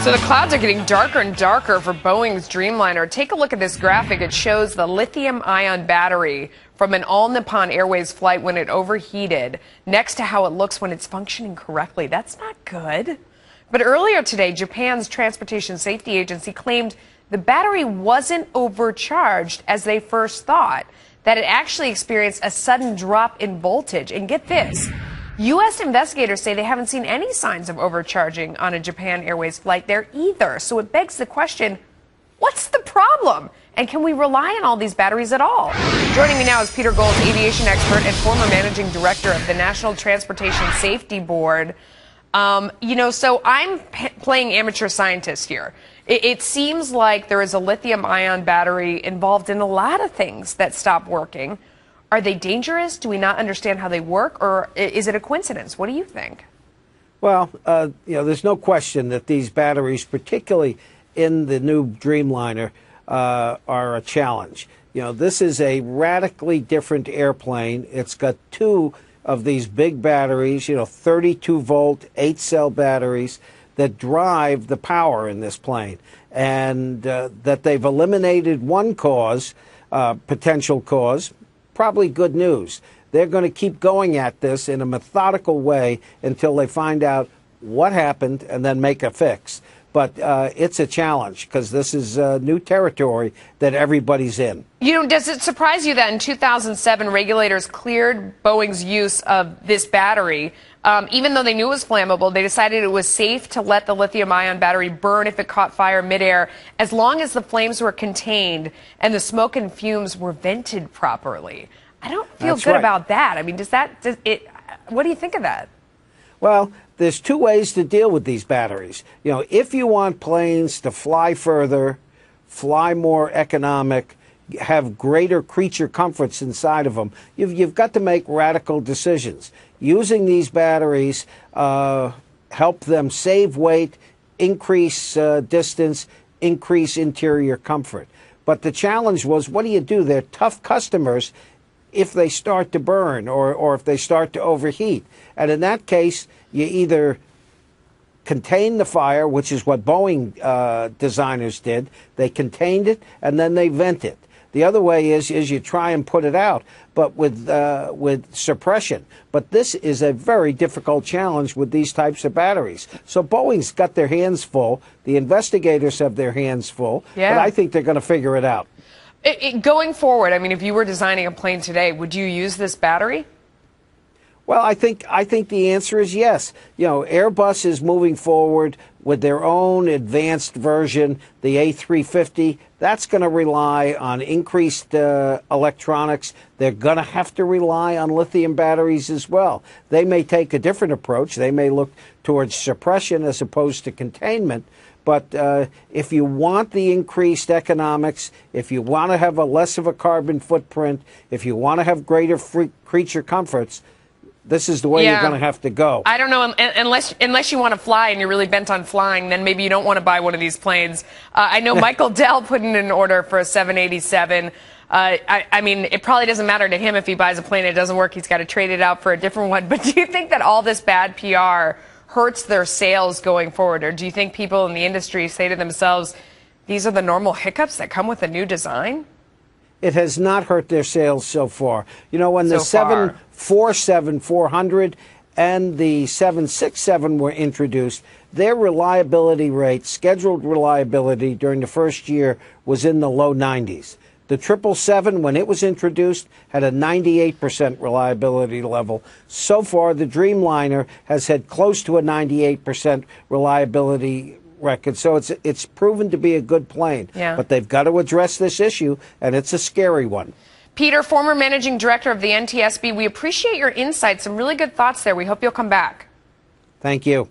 So the clouds are getting darker and darker for Boeing's Dreamliner. Take a look at this graphic. It shows the lithium-ion battery from an All Nippon Airways flight when it overheated, next to how it looks when it's functioning correctly. That's not good. But earlier today, Japan's Transportation Safety Agency claimed the battery wasn't overcharged as they first thought, that it actually experienced a sudden drop in voltage. And get this. U.S. investigators say they haven't seen any signs of overcharging on a Japan Airways flight there either. So it begs the question, what's the problem? And can we rely on all these batteries at all? Joining me now is Peter Goelz, aviation expert and former managing director of the National Transportation Safety Board. So I'm playing amateur scientist here. It seems like there is a lithium-ion battery involved in a lot of things that stop working. Are they dangerous? Do we not understand how they work? Or is it a coincidence? What do you think? Well, there's no question that these batteries, particularly in the new Dreamliner, are a challenge. This is a radically different airplane. It's got two of these big batteries, 32-volt, 8-cell batteries that drive the power in this plane. And that they've eliminated one cause, potential cause, probably good news. They're going to keep going at this in a methodical way until they find out what happened and then make a fix. But it's a challenge because this is new territory that everybody's in. Does it surprise you that in 2007 regulators cleared Boeing's use of this battery? Even though they knew it was flammable, they decided it was safe to let the lithium-ion battery burn if it caught fire midair, as long as the flames were contained and the smoke and fumes were vented properly. I don't feel good about that. I mean, what do you think of that? Well, there's two ways to deal with these batteries. If you want planes to fly further, fly more economic, have greater creature comforts inside of them, you've got to make radical decisions. Using these batteries help them save weight, increase distance, increase interior comfort. But the challenge was, what do you do? They're tough customers if they start to burn or if they start to overheat. And in that case, you either contain the fire, which is what Boeing designers did. They contained it, and then they vent it. The other way is you try and put it out, but with suppression. But this is a very difficult challenge with these types of batteries. So Boeing's got their hands full. The investigators have their hands full. Yeah. But I think they're going to figure it out. Going forward, I mean, if you were designing a plane today, would you use this battery? Well, I think the answer is yes. Airbus is moving forward with their own advanced version, the A350. That's going to rely on increased electronics. They're going to have to rely on lithium batteries as well. They may take a different approach. They may look towards suppression as opposed to containment. But if you want the increased economics, if you want to have a less of a carbon footprint, if you want to have greater creature comforts, this is the way you're going to have to go. I don't know, unless you want to fly and you're really bent on flying, then maybe you don't want to buy one of these planes. I know Michael Dell put in an order for a 787. I mean, it probably doesn't matter to him if he buys a plane and it doesn't work. He's got to trade it out for a different one. But do you think that all this bad PR hurts their sales going forward? Or do you think people in the industry say to themselves, these are the normal hiccups that come with a new design? It has not hurt their sales so far. When the 747-400 and the 767 were introduced, their reliability rate, scheduled reliability during the first year, was in the low 90s. The 777, when it was introduced, had a 98% reliability level. So far, the Dreamliner has had close to a 98% reliability record. So it's proven to be a good plane. Yeah. But they've got to address this issue, and it's a scary one. Peter, former managing director of the NTSB, we appreciate your insights. Some really good thoughts there. We hope you'll come back. Thank you.